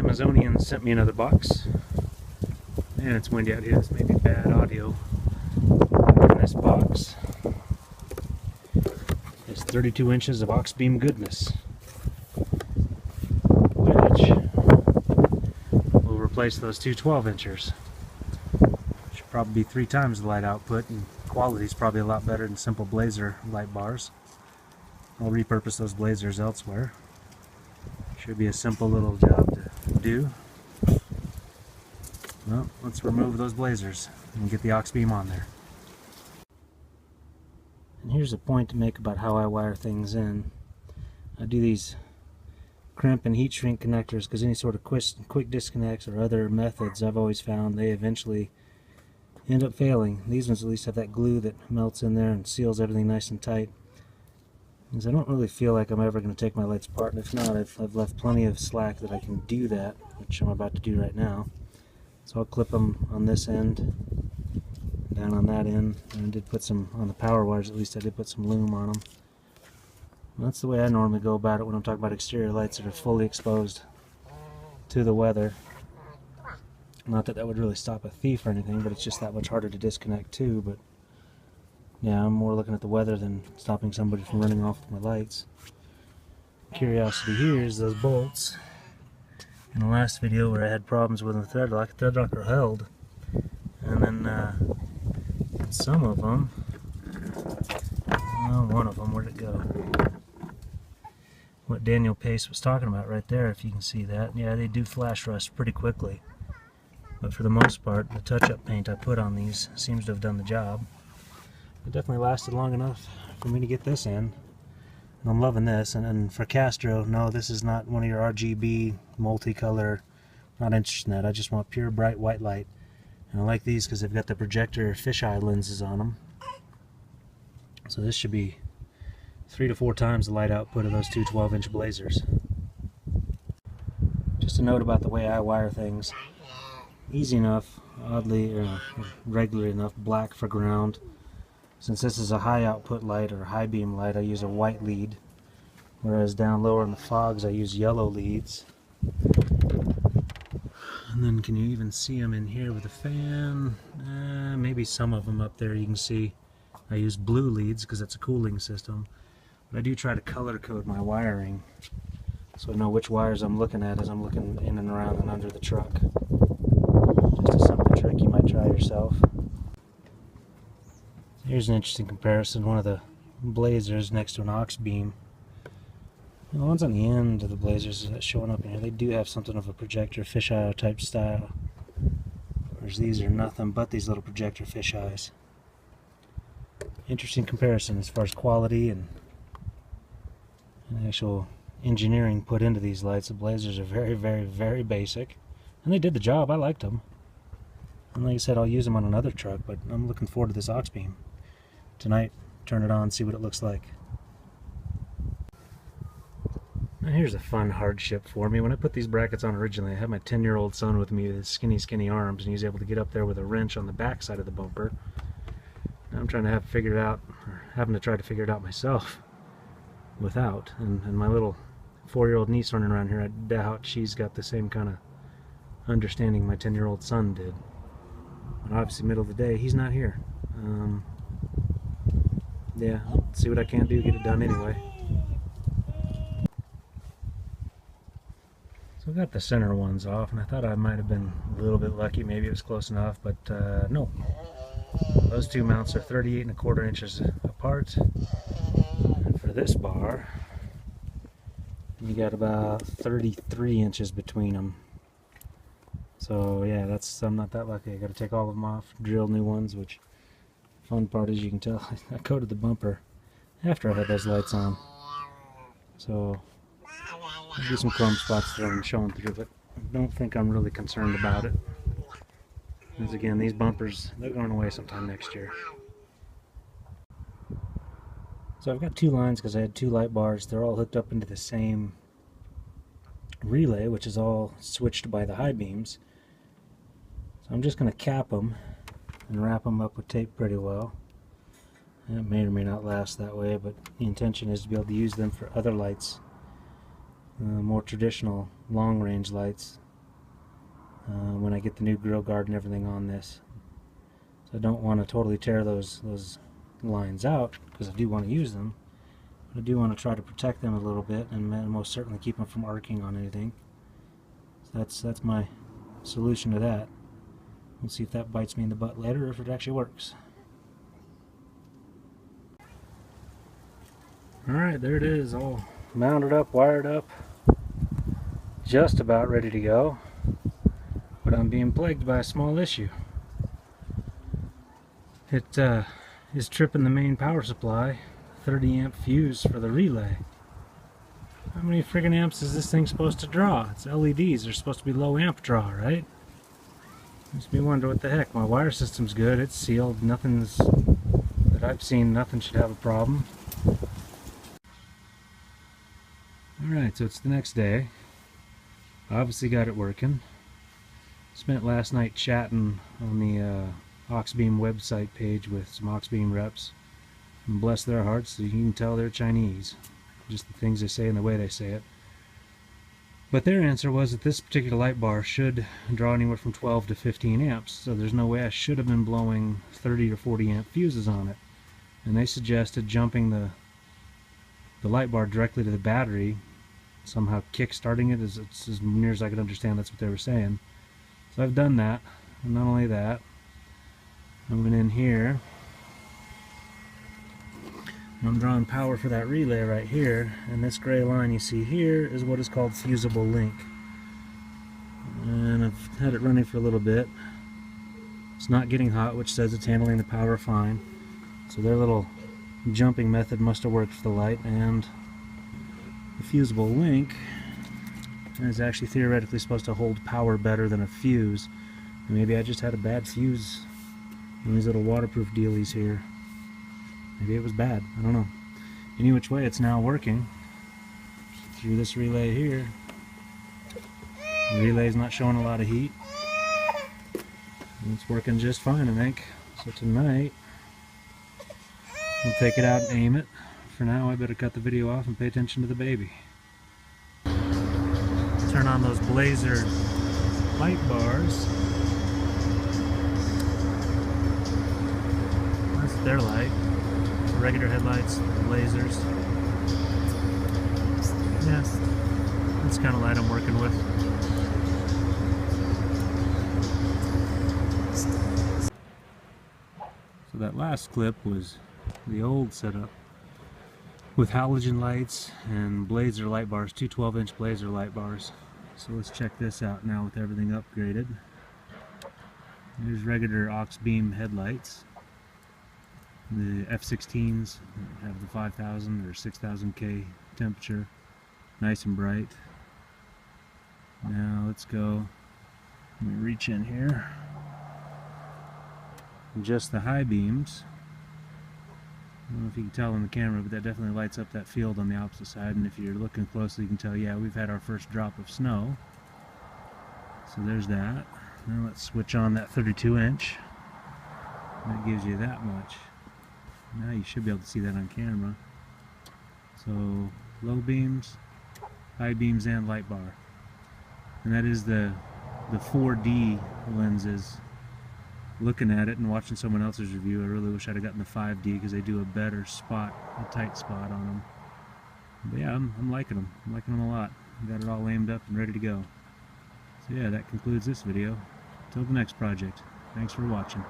Amazonian sent me another box. Man, it's windy out here. This may be bad audio. In this box is 32 inches of Auxbeam goodness, which will replace those two 12 inchers. Should probably be 3 times the light output, and quality is probably a lot better than simple blazer light bars. I'll repurpose those blazers elsewhere. Should be a simple little job to do. Well, let's remove those blazers and get the Auxbeam on there. And here's a point to make about how I wire things in. I do these crimp and heat shrink connectors because any sort of quick disconnects or other methods, I've always found they eventually end up failing. These ones at least have that glue that melts in there and seals everything nice and tight. Because I don't really feel like I'm ever going to take my lights apart, and if not, I've left plenty of slack that I can do that, which I'm about to do right now. So I'll clip them on this end, down on that end, and I did put some, on the power wires at least, I did put some loom on them. And that's the way I normally go about it when I'm talking about exterior lights that are fully exposed to the weather. Not that that would really stop a thief or anything, but it's just that much harder to disconnect too. But yeah, I'm more looking at the weather than stopping somebody from running off with my lights. Curiosity here is those bolts. In the last video where I had problems with the thread locker held, and then some of them, well, one of them, where'd it go? What Daniel Pace was talking about right there, if you can see that. Yeah, they do flash rust pretty quickly, but for the most part, the touch-up paint I put on these seems to have done the job. It definitely lasted long enough for me to get this in. I'm loving this, and for Castro, no, this is not one of your RGB multicolor. Not interested in that. I just want pure bright white light, and I like these because they've got the projector fisheye lenses on them. So this should be 3 to 4 times the light output of those two 12-inch blazers. Just a note about the way I wire things: easy enough, oddly or regular enough, black for ground. Since this is a high output light or high beam light, I use a white lead, whereas down lower in the fogs I use yellow leads. And then can you even see them in here with the fan? Maybe some of them up there you can see. I use blue leads because it's a cooling system, but I do try to color code my wiring so I know which wires I'm looking at as I'm looking in and around and under the truck. Just a simple trick you might try yourself. Here's an interesting comparison. One of the blazers next to an Auxbeam. The ones on the end of the blazers that's showing up in here, they do have something of a projector fisheye type style. Whereas these are nothing but these little projector fisheyes. Interesting comparison as far as quality and actual engineering put into these lights. The blazers are very, very, very basic. And they did the job. I liked them. And like I said, I'll use them on another truck, but I'm looking forward to this Auxbeam. Tonight, turn it on, see what it looks like. Now here's a fun hardship for me. When I put these brackets on originally, I had my 10-year-old son with me with his skinny arms, and he was able to get up there with a wrench on the back side of the bumper. Now I'm trying to figure it out, or having to try to figure it out myself without. And my little 4-year-old niece running around here, I doubt she's got the same kind of understanding my 10-year-old son did. But obviously, middle of the day, he's not here. Yeah, I'll see what I can do, get it done anyway. So I got the center ones off, and I thought I might have been a little bit lucky. Maybe it was close enough, but no. Those two mounts are 38¼ inches apart. And for this bar, you got about 33 inches between them. So yeah, I'm not that lucky. I got to take all of them off, drill new ones, which fun part is you can tell I coated the bumper after I had those lights on. So there'll be some chrome spots there and showing through, but I don't think I'm really concerned about it. Because again, these bumpers, they're going away sometime next year. So I've got 2 lines because I had 2 light bars. They're all hooked up into the same relay, which is all switched by the high beams. So I'm just going to cap them and wrap them up with tape pretty well. And it may or may not last that way, but the intention is to be able to use them for other lights, more traditional long-range lights when I get the new grill guard and everything on this. So I don't want to totally tear those lines out, because I do want to use them. But I do want to try to protect them a little bit, and most certainly keep them from arcing on anything. So that's my solution to that. We'll see if that bites me in the butt later, or if it actually works. Alright, there it is, all mounted up, wired up, just about ready to go. But I'm being plagued by a small issue. It is tripping the main power supply, 30 amp fuse for the relay. How many friggin' amps is this thing supposed to draw? It's LEDs, they're supposed to be low amp draw, right? Makes me wonder what the heck. My wire system's good, it's sealed, nothing's, that I've seen, nothing should have a problem. Alright, so it's the next day. Obviously got it working. Spent last night chatting on the Auxbeam website page with some Auxbeam reps. And bless their hearts, you can tell they're Chinese. Just the things they say and the way they say it. But their answer was that this particular light bar should draw anywhere from 12 to 15 amps. So there's no way I should have been blowing 30 or 40 amp fuses on it. And they suggested jumping the light bar directly to the battery, somehow kick-starting it, as near as I could understand. That's what they were saying. So I've done that, and not only that, I went in here, I'm drawing power for that relay right here, and this gray line you see here is what is called fusible link. And I've had it running for a little bit. It's not getting hot, which says it's handling the power fine. So their little jumping method must have worked for the light, and the fusible link is actually theoretically supposed to hold power better than a fuse. And maybe I just had a bad fuse in these little waterproof dealies here. Maybe it was bad, I don't know. Any which way, it's now working through this relay here. The relay's not showing a lot of heat. And it's working just fine, I think. So tonight we'll take it out and aim it. For now, I better cut the video off and pay attention to the baby. Turn on those Blazer light bars. That's their light. Regular headlights, Blazers. Yeah, that's the kind of light I'm working with. So that last clip was the old setup with halogen lights and Blazer light bars, two 12-inch Blazer light bars. So let's check this out now with everything upgraded. Here's regular Auxbeam headlights. The F16s have the 5,000 or 6,000 K temperature, nice and bright. Now let's go, let me reach in here. Just the high beams. I don't know if you can tell on the camera, but that definitely lights up that field on the opposite side, and if you're looking closely you can tell, yeah, we've had our first drop of snow. So there's that. Now let's switch on that 32-inch. That gives you that much. Now you should be able to see that on camera. So low beams, high beams, and light bar. And that is the 4D lenses. Looking at it and watching someone else's review, I really wish I'd have gotten the 5D because they do a better spot, a tight spot on them. But yeah, I'm liking them. I'm liking them a lot. Got it all aimed up and ready to go. So yeah, that concludes this video. Until the next project. Thanks for watching.